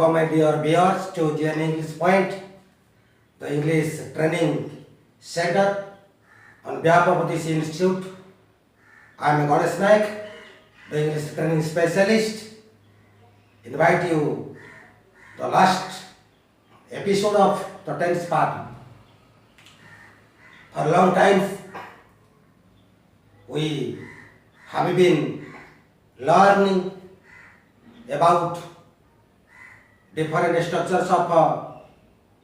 Welcome my dear viewers to GN English Point, the English Training Center. On behalf of this institute, I am Ganesh Naik, the English Training Specialist. Invite you the last episode of the 10th part. For a long time, we have been learning about different structures of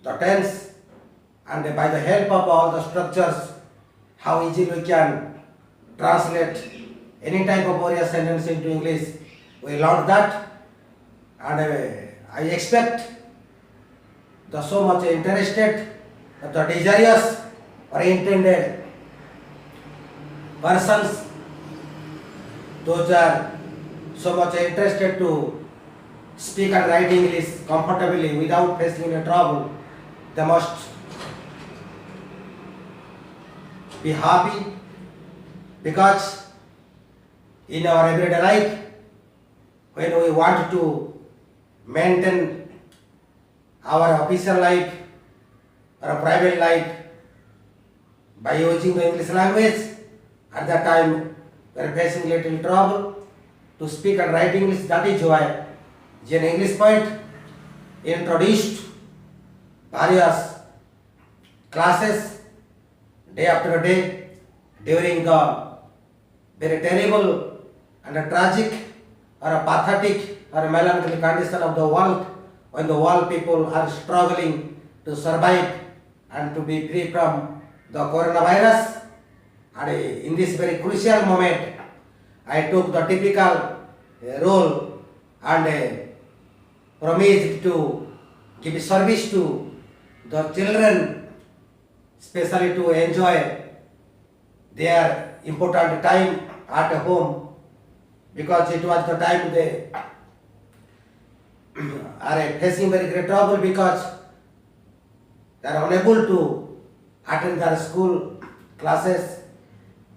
the tense, and by the help of all the structures, how easily we can translate any type of warrior sentence into English. We learned that, and I expect the so much interested, the desirous or intended persons, those are so much interested to speak and write English comfortably without facing any trouble. They must be happy, because in our everyday life, when we want to maintain our official life or a private life by using the English language, at that time we are facing little trouble to speak and write English. That is why GN English Point introduced various classes day after day during the very terrible and a tragic or a pathetic or a melancholy condition of the world, when the world people are struggling to survive and to be free from the coronavirus. And in this very crucial moment, I took the typical role and promised to give service to the children, especially to enjoy their important time at home, because it was the time they are facing very great trouble, because they are unable to attend their school classes,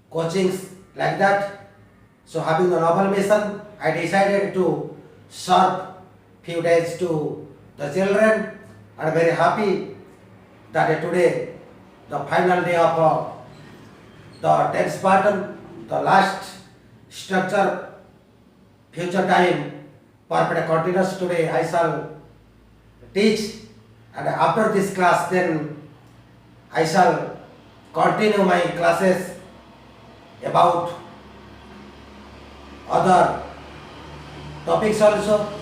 coachings like that. So having the noble mission, I decided to serve few days to the children, and very happy that today, the final day of the 10th pattern, the last structure, future time, perfect continuous, today I shall teach, and after this class then I shall continue my classes about other topics also: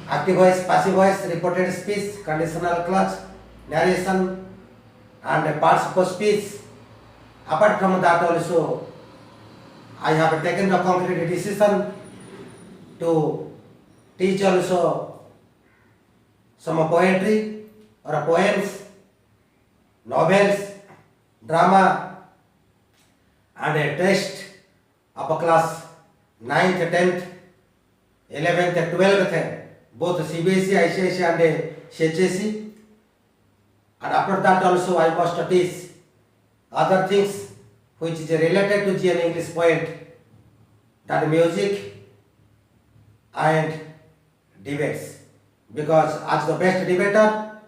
active voice, passive voice, reported speech, conditional clause, narration, and parts of speech. Apart from that also, I have taken the concrete decision to teach also some poetry or poems, novels, drama, and a test of a class 9th, 10th, 11th, 12th, both CBSE, ICSE and CHSE. And after that also I must teach other things which is related to GN English Point, that music and debates, because as the best debater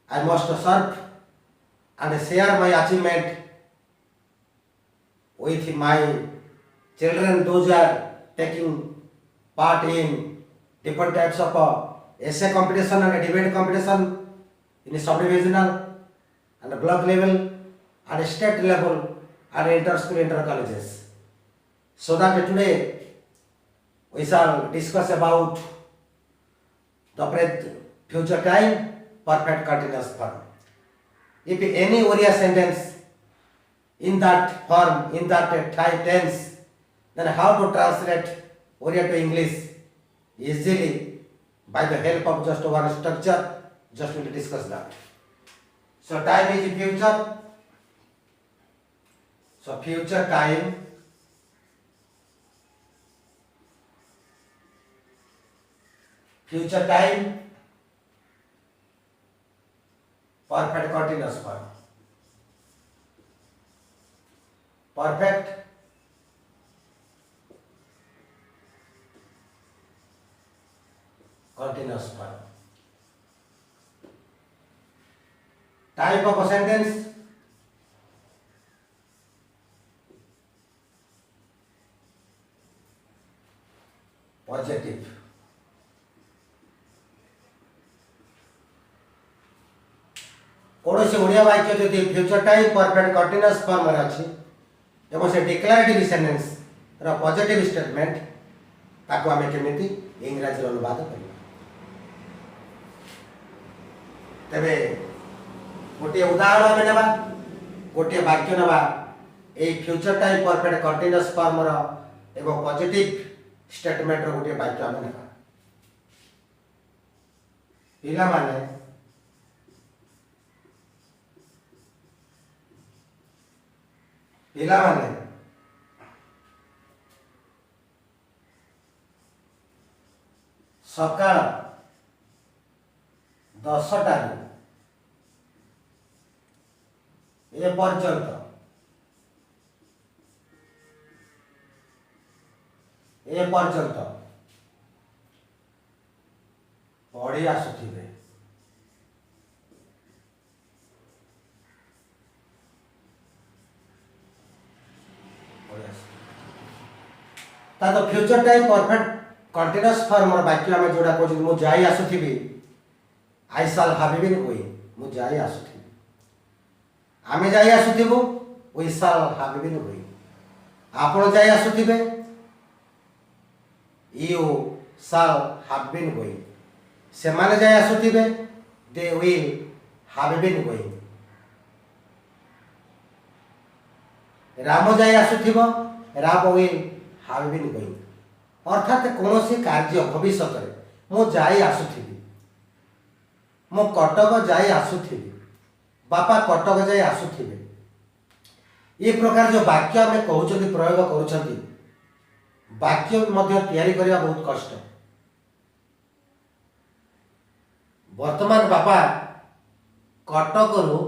I must serve and share my achievement with my children, those are taking part in different types of essay competition and debate competition in sub-divisional and block level and state level and inter-school, inter-colleges. So that today we shall discuss about the future time, perfect continuous form. If any warrior sentence in that form, in that type tense, then how to translate warrior to English easily by the help of just one structure. Just will discuss that. So time is future. So future time, perfect continuous form. Perfect continuous form. Type of sentence. Positive. कौन से ओडिया वाक्य जदि future time perfect continuous form रे अछि एवं से declarative sentence रा positive statement ताको हमें केमिति इंग्रजी रे अनुवाद करियो तबे गोटे उदाहरण हमें नेबा गोटे वाक्य नेबा ए future time perfect continuous form रा एवं पॉजिटिव स्टेटमेंट रो गोटे वाक्य हमें नेबा पिला माने पिला माने सकाळ 10टा ए पर्यंत पढ़ी आसुथिबे ता तो future time perfect continuous form रो वाक्य हमें जोड़ा को मु जाई आसुथिबी I shall have been going मु जाई आसुथिबी आमे जाई आसुथिबो we shall have been going आपण जाई आसुथिबे you shall have been going से माने जाई आसुथिबे they will have been going Ram जाई आसुथिबो Ram will have been going अर्थात कौन से कार्य भविष्य में मु जाई आसुथिबी मु कटक जाई आसुथिबी बापा कटक जाई आसुथिबे ये प्रकार जो वाक्य हमें कहउछथि प्रयोग करूछथि वाक्य मध्य तैयारी करबा बहुत कष्ट वर्तमान बापा कटक रो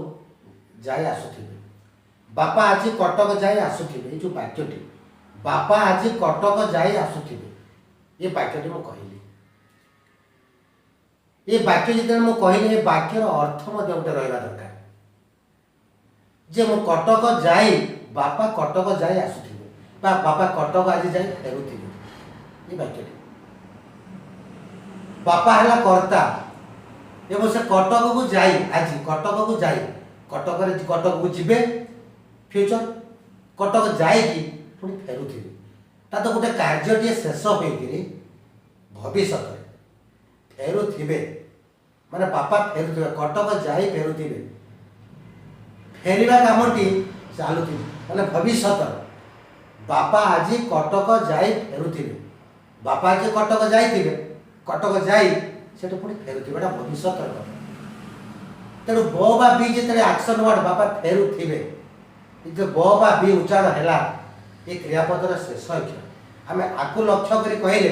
जाई आसुथिबे बापा आज कटक जाई आसुथिबे जो वाक्यटी बापा आज कटक जाई आसुथिबे ये वाक्यटी मु कहली ये वाक्य जिते मु कहली ये वाक्यर अर्थ मध्य गोटे रहिबा दरकार जे मु कटक जाई बापा कटक जाई आसुथिबे बा बापा कटक आज जाई फेरुथिबे ये वाक्यटी बापा हला कर्ता एवं से कटक को जाई आज कटक को जाई कटक को जिबे फ्यूचर कटक जाई कि पुणी फेरुथिबे ता तो गोटे कार्यटी शेष होइकिरी भविष्य फेरुथिबे माने बापा फेरुथिबे कटक जाई फेरुथिबे फेरिबा कामटी चालुथिबे माने भविष्य बापा आज कटक जाई फेरुथिबे बापा आज कटक जाइथिबे कटक जाई सेटा पुणी फेरुथिबेटा भविष्य तेणु ब बा बी जेतले एक्शन वर्ड बापा फेरुथिबे जो ब बा बी उच्चारण हैला ये क्रियापदर शेष अक्षर आम आपको लक्ष्य कर कहले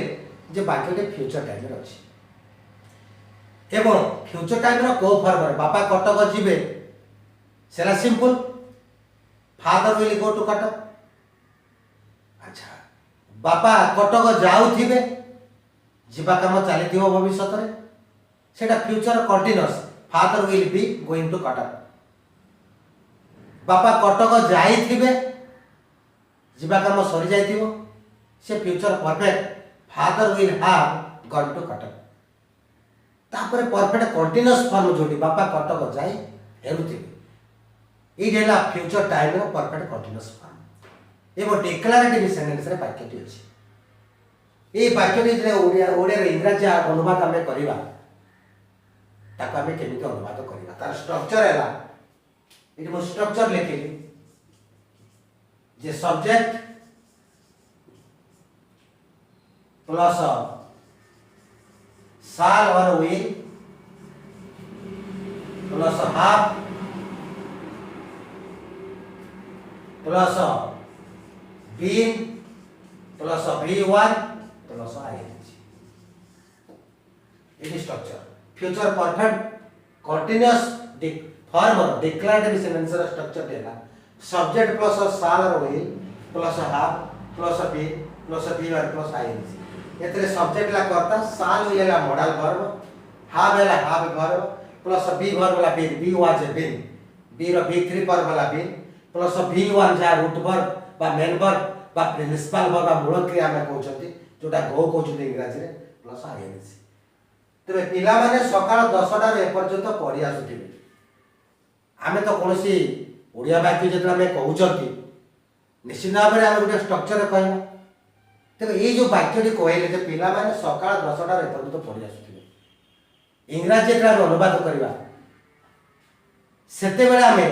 जे वाक्यटे फ्यूचर टाइम रे अछि एवं फ्यूचर टाइम रो को फॉर्म रे बापा कटक जिबे सेला simple father will go to Cuttack अच्छा बापा कटक जाउथिबे जीवा काम चलीथिबो भविष्य रे सेटा future continuous father will be going to Cuttack बापा कटक जाइथिबे जीवा काम सरी जाइथिबो से future perfect father will have gone to Cuttack तापर परफेक्ट कंटीन्यूअस फॉर्म जोडी बापा कटक जाई हेरुथिबे ई डेला फ्यूचर टाइम रो परफेक्ट कंटीन्यूअस फॉर्म एवं डिक्लेरेटिव सेंटेंस रे वाक्यटी अछि ए वाक्यटी जे ओडिया रे इंग्रजी अनुवाद हमें करिवा ताको हमें केमिति अनुवाद करिवा तार स्ट्रक्चर हैला इट मो स्ट्रक्चर लिखिली जे सब्जेक्ट प्लस शाल और will plus have plus been plus V1 plus ING इट structure future perfect continuous form declarative sentence structure देला सब्जेक्ट प्लस शाल और विल प्लस हाफ प्लस बी1 प्लस आईएनजी एतरे सब्जेक्ट ला करता साल होइला modal verb have वेला have verb plus be verb वाला बी वाज ए बीन बी रो बी3 पर वाला बीन प्लस बी1 जा रूट वर्ब बा मेन वर्ब बा प्रिंसिपल वर्ब बा मूल क्रिया में कहउछथि जोटा गो कहउछथि इंग्लिश रे प्लस आईएनजी तबे पिला माने सकाळ 10टा रे पर्यंत पढि आसुथिबे आमे तो कोनोसी ओडिया वाक्य जेतला में कहउछथि निश्चित भाव में आम गोटे स्ट्रक्चर कहना तेरे ये जो वाक्यटी कहले जे पिला माने सकाळ 10टा रे पर्यंत पढि आसुथिबे इंग्रजी जेतला अनुवाद करबा सेते बेले आमे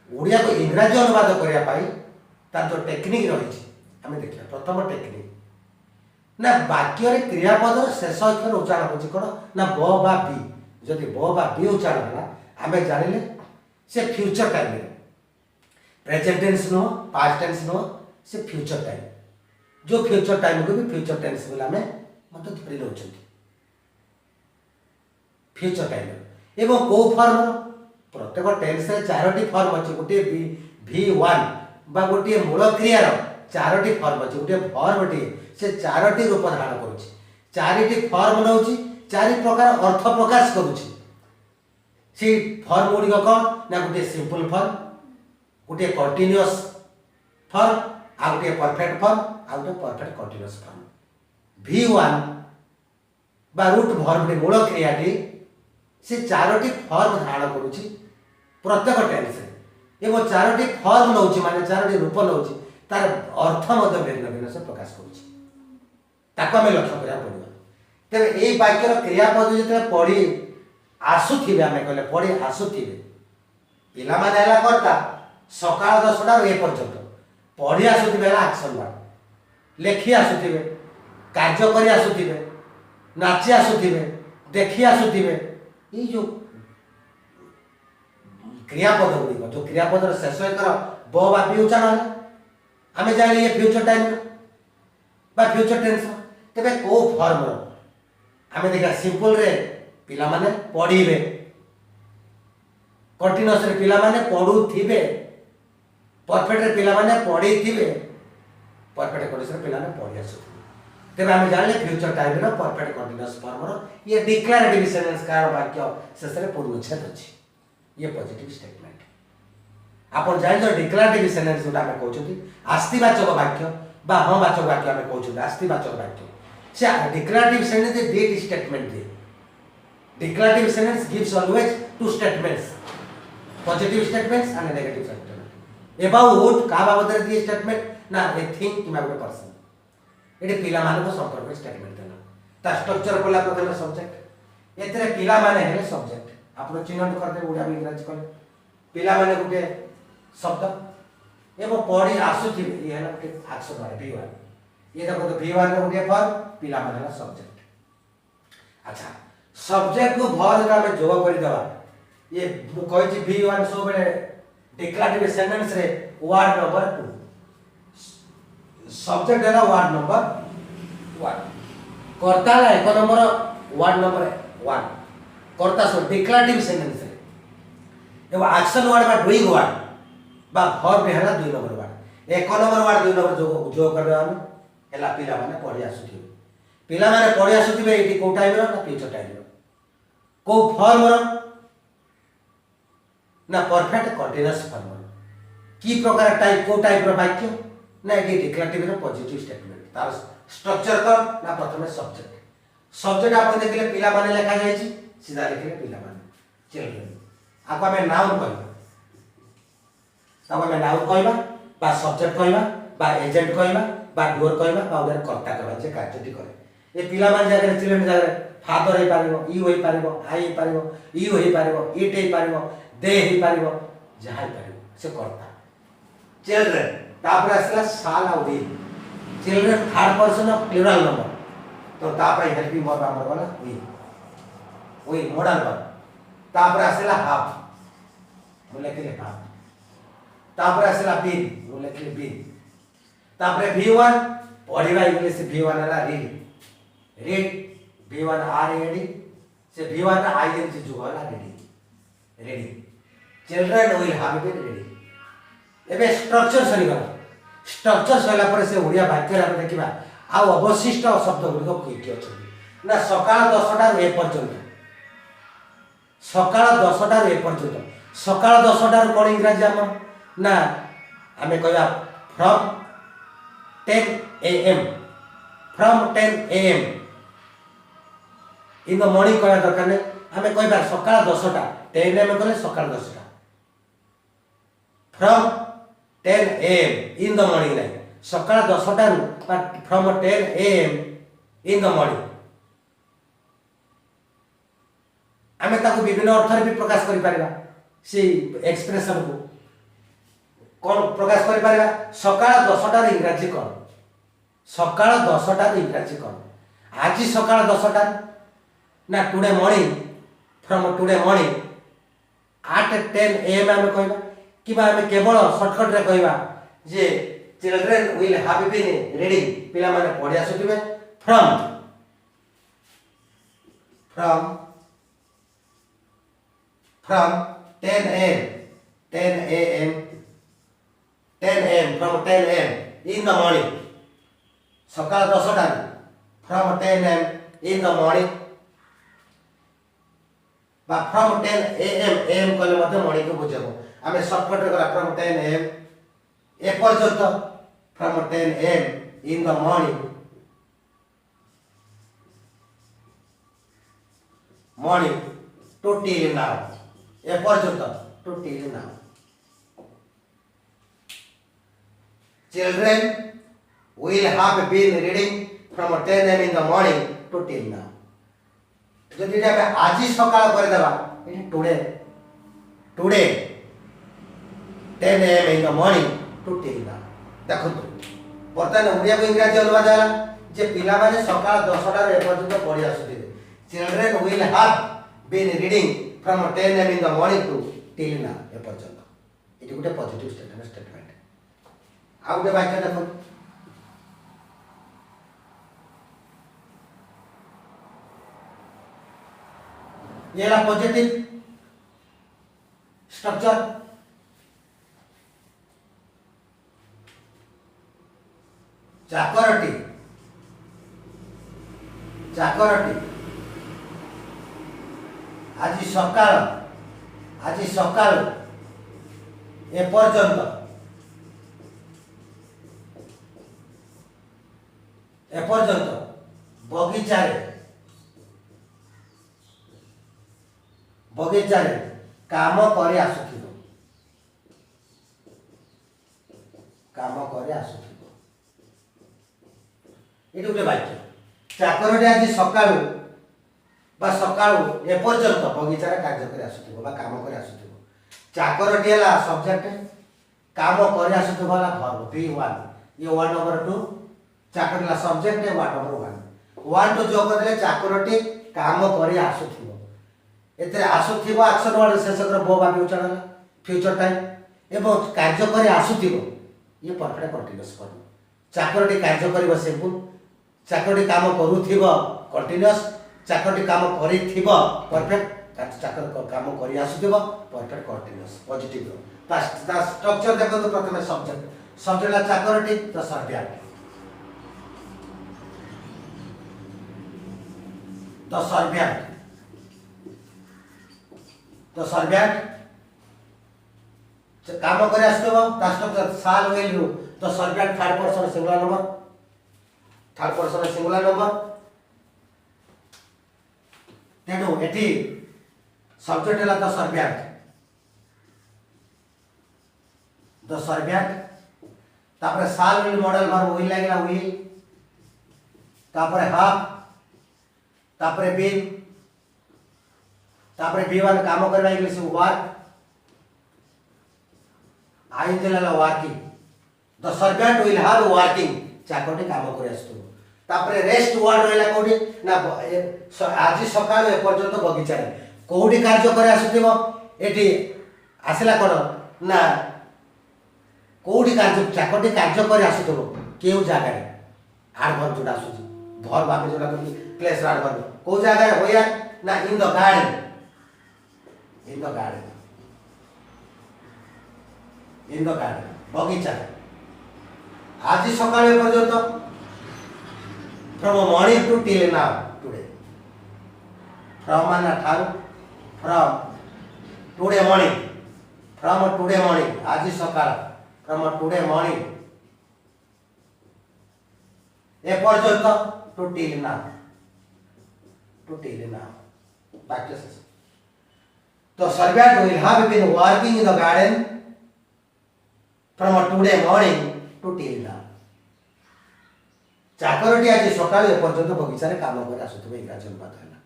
ओडिया को इंग्रजी अनुवाद करिया पाई तार जो टेक्निक रही आमे देखिया प्रथम टेक्निक ना वाक्य रे क्रियापद शेष अक्षर उच्चारण होची कोन ना ब बा बी जदि ब बा बी उच्चारण होला आमे जानिले से फ्यूचर टाइम रे प्रेजेंट टेंस नो पास्ट टेंस नो से फ्यूचर टाइम जो फ्यूचर टाइम को भी फ्यूचर टेंस बोला में मत धरि रहउछथि फ्यूचर टाइम एवं को फॉर्म प्रत्येक टेंस रे चारोटी फॉर्म अछि गोटे v1 बा गोटे मूल क्रियार चारोटी फॉर्म अछि गोटे फॉर्म टी से चारोटी रूप धारण करूछि चारिटी फॉर्म नउछि चारि प्रकार अर्थ प्रकाश करूछि से फॉर्म गुडी कोन ना गोटे सिंपल फॉर्म गोटे कंटीन्यूअस फॉर्म आ गोटे परफेक्ट फॉर्म आ गोटे परफेक्ट कंटीन्यूअस फॉर्म v1 बा रूट वर्ब रे मूल क्रियाटी से चारोटी फॉर्म धारण करूछि प्रत्येक टेंस रे एवं चारोटी फॉर्म नउछि माने चारोटी रूप नउछि तार अर्थ मध्य भिन्न भिन्न से प्रकाश करूछि ताको हमें लक्ष्य करिया पड़िबा तबे एई वाक्यर क्रियापद जेते पढी आसुथिबे हमें कहले पढी आसुथिबे पिला माने हला करता सकाळ 10टा रे पर्यंत पढी आसुथिबे हला एक्शन वर्ड लेखि आसुथिबे कार्य करि आसुथिबे नाचि आसुथिबे देखि आसुथिबे ई जो क्रियापद गुडी जो क्रियापद रे शेष कर ब बा बी उच्चारण हमें जानि ये फ्यूचर टाइम बा फ्यूचर टेंस तबे को फॉर्म रो हमें देखा सिंपल रे पिला माने पढीबे कंटीन्यूअस रे पिला माने पढुथिबे परफेक्ट रे पिला माने पढीथिबे परफेक्ट कंडीशन रे पिला माने पढि आसुथिबे तबे हमें जानले फ्यूचर टाइम रो परफेक्ट कंटीन्यूअस फॉर्म रो ये डिक्लेरेटिव सेंटेंस का वाक्य शेष रे पूर्वच्छेद अछि ये पॉजिटिव स्टेटमेंट आपण जानि जो डिक्लेरेटिव सेंटेंस जोटा हमें कहउछथि आस्तिवाचक वाक्य बा हम वाचक वाक्य हमें कहउछथि आस्तिवाचक वाक्य से declarative sentence that statement the declarative sentence gives always two statements positive statements and negative statement about what का बाबत रे दी स्टेटमेंट ना ए थिंग कि मागो पर्सन एटे पिला माने को संपर्क में स्टेटमेंट देना ता स्ट्रक्चर पला प्रथम सब्जेक्ट एतरे पिला माने हेले सब्जेक्ट आपण चिन्हट कर दे ओडिया में इंग्लिश कर पिला माने गुटे शब्द एवं पढी आसुथिबे ये हला के एक्शन माने v1 ये देखो तो v1 रे गुटे फॉर्म पिला माने सब्जेक्ट अच्छा सब्जेक्ट को भर का में जोग करि देबा ये कहै छी v1 सो बेले डिक्लेरेटिव सेंटेंस रे वर्ड नंबर 2 सब्जेक्ट है वर्ड नंबर 1 कर्ता है एक नंबर वर्ड नंबर 1 कर्ता सो डिक्लेरेटिव सेंटेंस रे एवं एक्शन वर्ड बा डूइंग वर्ड बा वर्ब हैला 2 नंबर वर्ड एक नंबर वर्ड 2 नंबर जो करबा हम हैला पिला माने पढि आसुथिबे पिला माने पढि आसुथिबे एटी को टाइम रो ना फ्यूचर टाइम रो को फॉर्म रो ना परफेक्ट कंटीन्यूअस फॉर्म रो की प्रकार टाइप को टाइप रो वाक्य ना एटी डिक्लेरेटिव रो पॉजिटिव स्टेटमेंट तार स्ट्रक्चर कर ना प्रथमे सब्जेक्ट आपण देखले पिला माने लिखा जाय छी सीधा लिखले पिला माने चिल्ड्रन आपा में नाउन कहबा तब हमें नाउन कहबा बा सब्जेक्ट कहबा बा एजेंट कहबा बा डूअर कहबा बा उधर कर्ता कहबा जे कार्यटी करे ए पिला मान जगह चिल्ड्रन जगह फादर हे पारिबो ई होई पारिबो आई हे पारिबो ई होई पारिबो इट हे पारिबो दे हे पारिबो जहा हे पारिबो से कर्ता चिल्ड्रन तापर असला साल आ वी children third person of plural number तो तापर हेल्पिंग वर्ब हमर वाला वी मॉडल वर्ब तापर असला हाफ बोले के हाफ तापर असला बीन बोले के बीन तापर v1 पढिबा इंग्लिश v1 हला रीड v1 आर एडी से v1 आईएनजी जो हला ready children will have been ready एबे स्ट्रक्चर सरी गला स्ट्रक्चर सैला पर से ओडिया वाक्य आम देखा आउ अवशिष्ट शब्द गुड़िक किए अच्छे ना सकाळ 10टार एपर्यंत सकाळ 10टार एपर्यंत सकाळ 10टार कौन इंग्राजी आम ना आम कह from 10 AM from 10 AM in the morning कह दरकार नहीं आम कह सकाळ 10टा 10 AM कहे सकाळ 10टा from 10 AM in the morning नहीं सकाळ 10टारू from 10 AM in the morning आम ताको विभिन्न अर्थ भी प्रकाश कर पारिबा से एक्सप्रेशन को कौन प्रकाश कर पारिबा सकाळ 10टार इंग्राजी कौन सकाळ 10टार इंग्राजी कौन आज सकाळ 10टा ना today morning from today morning 8:10 AM आम कहबा कि आम केवल सर्टकट रे कहबा जे children will have been reading पिला माने पढ़ी आसुथिबे from from 10 AM 10 AM 10 AM from 10 AM in the morning सकाळ 10टा from 10 AM in the morning बा from 10 AM AM कहले मते मॉर्निंग को बुझाबो आमे शॉर्टकट रे करा from 10 AM ए पर्यंत from 10 AM in the morning morning to till now ए पर्यंत to till now children will have been reading from 10 AM in the morning to till now जदि आज सकाळ कर देबा today today 10 AM in the morning to till now देखो बर्तमान ओडिया को इंग्रजी अनुवाद है जे पिला माने सकाळ 10टा रे पर्यंत पढ़ी आसुथिबे children will have been reading from 10 AM in the morning to till now ए पर्यंत एटी गुटे पॉजिटिव स्टेटमेंट आ गुटे वाक्य देखो ये ला पॉजिटिव स्ट्रक्चर चाकरटी चाकरटी आज सकाळ ए पर्यंत बगीचारे काम करे आसुथिबो एटु गुटे वाक्य चाकरटी आज सकाळू बा सकाळू ए पर्यंत बगीचारे कार्य करे आसुथिबो बा काम करे आसुथिबो चाकरटी हला सब्जेक्ट काम करे आसुथिबो हला वर्ब V1 ये वर्ड नंबर 2 चाकरटी हला सब्जेक्ट है वर्ड नंबर 1 to जोग देले चाकरटी काम करे आसुथिबो एतरे आसुथिबो एक्शन वर्ड शेषकर बो भाबी उच्चारण फ्यूचर टाइम एवं कार्य करे आसुथिबो ये परफेक्ट कंटीन्यूअस फॉर्म चाकरटी कार्य करिबो सिंपल चाकरटी काम करूथिबो कंटीन्यूअस चाकरटी काम करिथिबो परफेक्ट चाकर काम करि आसुथिबो perfect continuous positive past the structure देखो तो प्रथम सब्जेक्ट ला चाकरटी तो सर्वेंट तो सर्वेंट काम करे आसुथिबो ता स्ट्रक्चर साल विल डू तो servant third person singular number तेणु एटी सब्जेक्ट है द सर्वेंट तापर shall will modal verb will लागला विल तापर हाफ तापर बीन तापर B1 काम करबा इंग्लिश वर्क आई देला working the servant will have working चाकरटी काम करे आसतो तापर रेस्ट वर्ड रहला कोडी ना आज सकाळ ए पर्यंत बगीचा रे कोडी कार्य करे आसुथिबो एठी आसला कोन ना कोडी कार्य चाकरटी कार्य करे आसुथिबो केउ जागा रे एडवर्ब जोडा आसुची भर भाबे जोडा कोनी प्लेस एडवर्ब को जागा रे होया ना इन द गार्डन बगीचा आज सकाळ पर्यंत from morning to till now today from माना ठारू from today morning from today morning आज सकाळ फ्रॉम टुडे मॉर्निंग ए पर्यंत to till now practices. The servant will have been working in the garden from today morning to till now. ଚାକରଟି ଆଜି ସକାଳୁ ଏପର୍ଯ୍ୟନ୍ତ ବଗିଚାରେ କାମ କରି ଆସୁଥିବେ ଇଂରାଜୀ ଅନୁବାଦ ହେଲା।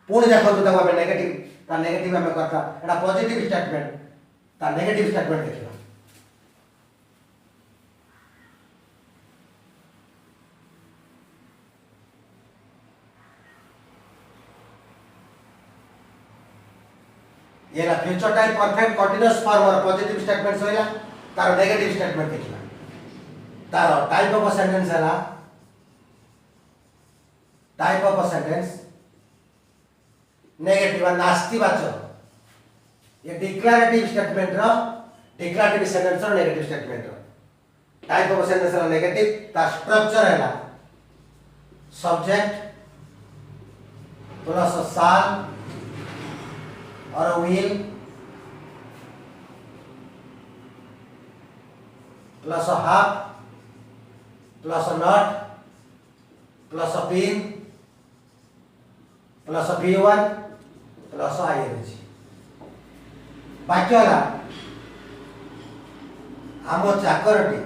ପୁଣି ଦେଖନ୍ତୁ ତାକୁ ଆମେ ନେଗେଟିଭ ତା ନେଗେଟିଭ ଆମେ କଥା ଏଟା ପଜିଟିଭ ଷ୍ଟେଟମେଣ୍ଟ ତା ନେଗେଟିଭ ଷ୍ଟେଟମେଣ୍ଟ ଦେଖିବା। ये ना future time perfect continuous form और पॉजिटिव स्टेटमेंट होइला तार नेगेटिव स्टेटमेंट देखिला तार टाइप ऑफ सेंटेंस हैला टाइप ऑफ सेंटेंस नेगेटिव नास्तिवाचक ये डिक्लेरेटिव स्टेटमेंट रो डिक्लेरेटिव सेंटेंस रो नेगेटिव स्टेटमेंट रो टाइप ऑफ सेंटेंस रो नेगेटिव ता स्ट्रक्चर हैला subject plus shall or a wheel plus a half plus a knot plus a pin plus a v1 plus a ing ବାକ୍ୟ ହେଲା ଆମ ଚାକରଟି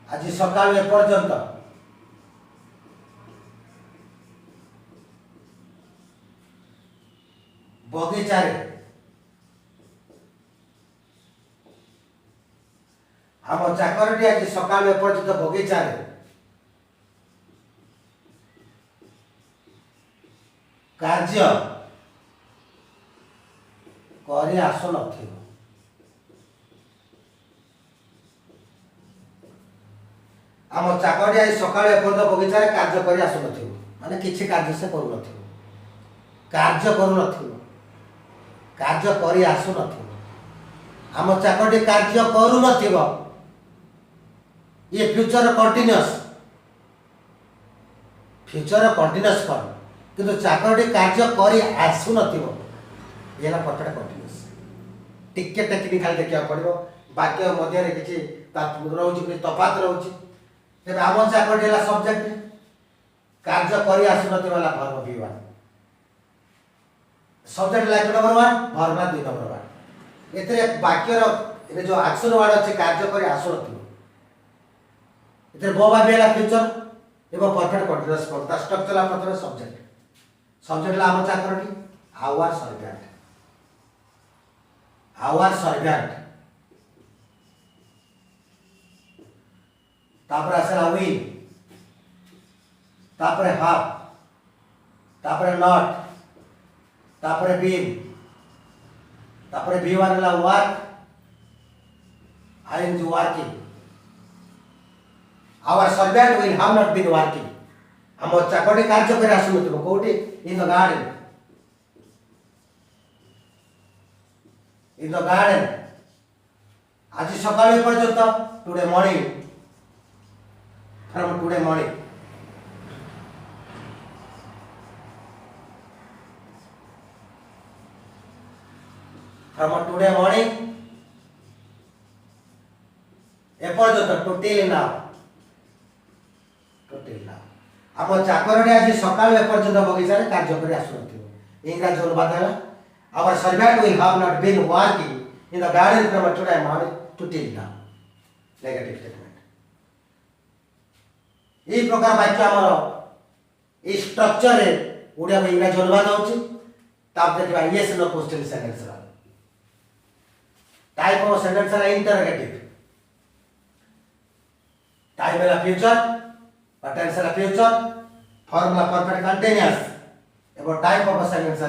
आज सकाळू एपर्यंत बगीचारे आम चाकरटी आज सकाळू एपर्यंत बगीचारे कार्य करी आसु नथिबो आम चाकरी आज सकाळ एपर्यंत बगीचारे कार्य करी आसु नथिबो माने किछि कार्य से करू नथिबो कार्य करी आसु नथिबो आम चाकरी कार्य करू नथिबो ये फ्यूचर कंटीन्यूअस फॉर्म किंतु चाकरटी कार्य करी आसु नथिबो ये ना परफेक्ट कंटीन्यूअस टिके टेक्निकल देखिया पड़िबो वाक्य मध्य रे किछि रहउछि कि तफात रहउछि ते आम चाकरटी ला सब्जेक्ट कार्य करी आसु नथिबो ला verb v1 subject like number 1 verb 2 number 1 एतरे वाक्य रो ए जो एक्शन वर्ड अछि कार्य करी आसु नथिबो एतरे बोबा बेला फ्यूचर एवं परफेक्ट कंटीन्यूअस फॉर्म ता स्ट्रक्चर ला प्रथम सब्जेक्ट सब्जेक्ट ला आम चाकरटी आवर सर्वेंट तापर आसला व्हील तापर हाफ तापर नॉट तापर बीम तापर v1 ला work ing working our servant will have not been working हम चाकरटी कार्य करे आसु नथिबो कोठी इन द गार्डन आज सकाळ पर्यंत today morning from today morning from today morning एपर्यंत टू टिल नाउ आम चाकरटी आज सकाळ एपर्यंत बगीचारे कार्य करी आसु नथिबो इंग्रजी अनुवाद है our servant will have not been working in the garden from today morning to till now negative statement ए प्रकार वाक्य हमर ए स्ट्रक्चर रे ओडिया में इंग्रजी अनुवाद होछि ताप देखबा यस नो क्वेश्चन सेंटेंस रा टाइप ऑफ सेंटेंस रा इंटरोगेटिव टाइप है फ्यूचर टेंस है फ्यूचर फॉर्मूला परफेक्ट कंटीन्यूअस एवं टाइप ऑफ सेंटेंस है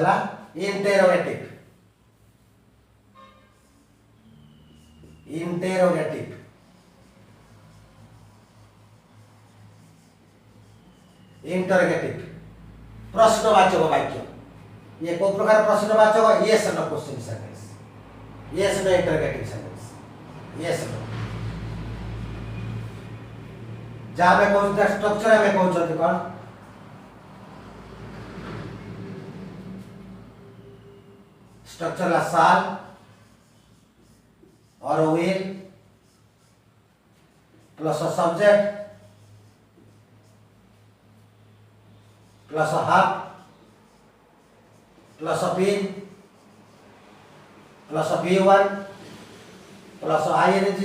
इंटरोगेटिव interrogative प्रश्नवाचक वाक्य ये को प्रकार प्रश्नवाचक yes no question sentence yes no interrogative sentence yes no जहाँ में कौन सा स्ट्रक्चर में कौन सा कौन स्ट्रक्चर ला साल और will plus subject plus have plus been plus be1 plus ing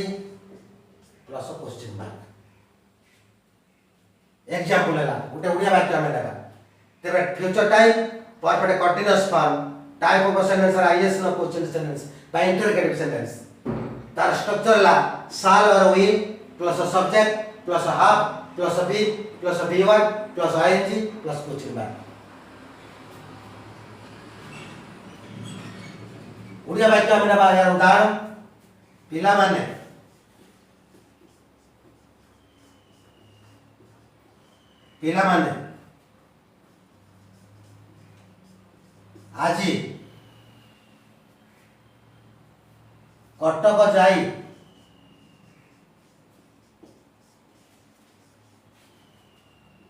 plus question mark example है गोटे उड़िया वाक्य में लगा तेरे future time perfect continuous form type of sentence yes no question sentence by interrogative sentence तार स्ट्रक्चर ला साल और will plus subject plus have plus be plus be1 plus ing plus question mark Odia वाक्य में लगा यार उदाहरण पिला माने আজি कटक जाई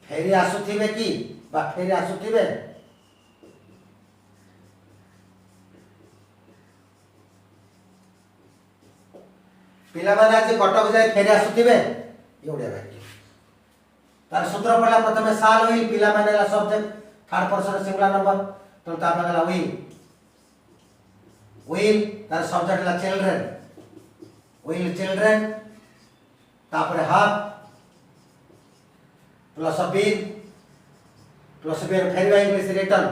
फेरी आसुथिबे कि बा फेरी आसुथिबे पिला माने आज कटक जाई फेरी आसुथिबे ये उड़िया वाक्य तार सूत्र पहला प्रथम साल हुई पिला माने ला subject third person singular number तो तार लगला will तार सब्जेक्ट ला चिल्ड्रन will चिल्ड्रन तापर have प्लस been फेर English return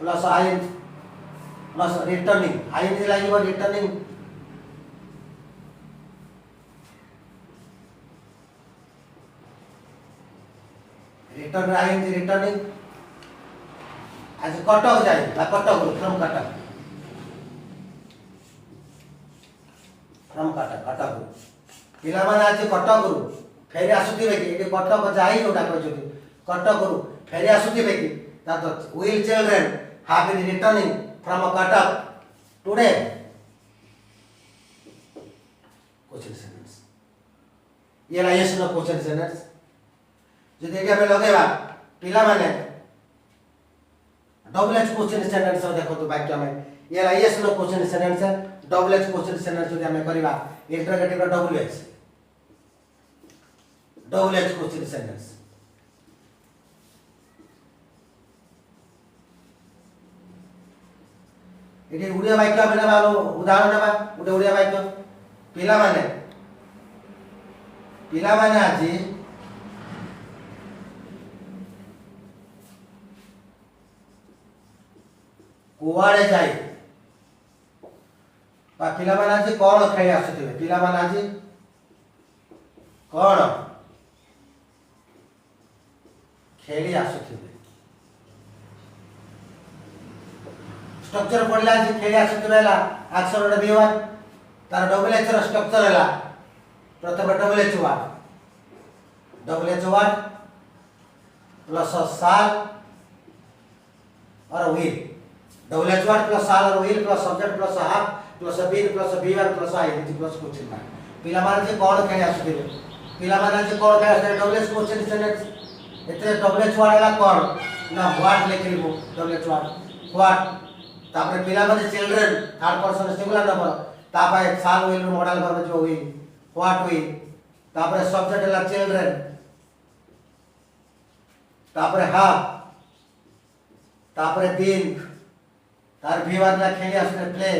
plus ing plus returning ing लागिबो रिटर्निंग रिटर्न ing रिटर्निंग आज कटक जाए कटक फ्रॉम कटक पिला माने आज कटक फेरी आसुथिबे कि एटी कटक जाई जोटा कहजोती कटक फेरी आसुथिबे कि ता तो will children have been returning from Cuttack today question sentence ये ला यस नो क्वेश्चन सेंटेंस जदि एटा में लगेबा पिला माने डबल एच क्वेश्चन सेंटेंस देखो तो वाक्य में ये ला yes no question sentence double H question sentence जदि हमें करबा interrogative double H question sentence एटी उड़िया वाक्य में ना उदाहरण ना गोटे उड़िया वाक्य पिला माने आज कुआड़े जाई बा पिला माने आज कोन खेली आसुथिबे पिला माने आज कोन खेली आसुथिबे स्ट्रक्चर पड़ला जे खेली आसुथिबे ला अक्षर b1 तार डबल एच रो स्ट्रक्चर हला प्रथम डबल एच वर्ड प्लस साल और will double H word plus साल और will plus subject plus have plus been plus be1 plus ing plus question mark पिला माने जे कोन खेली आसुथिबे पिला माने जे कोन खेली आसुथिबे डबल एच क्वेश्चन सेंटेंस एते डबल एच वर्ड हला कोन ना व्हाट लिखिबो डबल एच वर्ड व्हाट तापर पिला माने children third person singular number तापर साल will मॉडल वर्ब जो हुई व्हाट हुई तापर सब्जेक्ट हला चिल्ड्रन तापर have तापर been तार b1 ला खेली आसुथिबे प्ले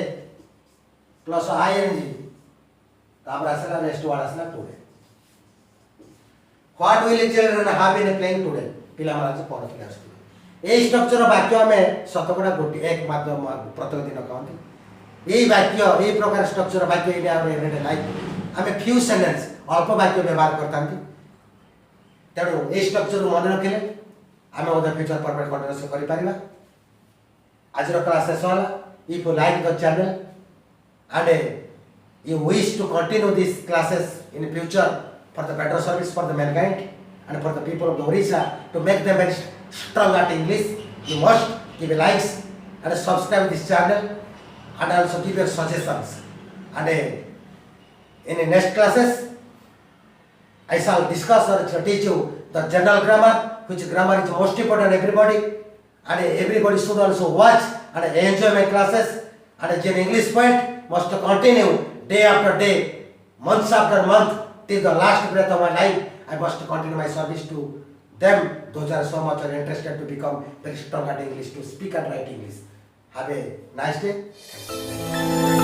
प्लस ing तापर आसला नेक्स्ट वर्ड आसला today what will children have been playing today पिला माने कोन खेली आसुथिबे ए स्ट्रक्चर वाक्य में शतकड़ा गोटी एक माध्यम प्रत्येक दिन कहते यही वाक्य यही प्रकार स्ट्रक्चर वाक्य एवरीडे लाइफ आम फ्यू सेंटेंस अल्प वाक्य व्यवहार करता तेणु ये स्ट्रक्चर मन रखिले आम फ्यूचर परफेक्ट कंटिन्यूअस कर आज क्लास शेष होला if you like the channel and you wish to continue these classes in future for the better service for the mankind and for the people of the Orissa to make them very strong at English, you must give a likes and subscribe this channel and also give your suggestions. And in the next classes, I shall discuss or teach you the general grammar, which grammar is most important everybody, and everybody should also watch and enjoy my classes. And as an English poet must continue day after day, months after month, till the last breath of my life. I must continue my service to them. Those are so much are interested to become very strong at English, to speak and write English. Have a nice day.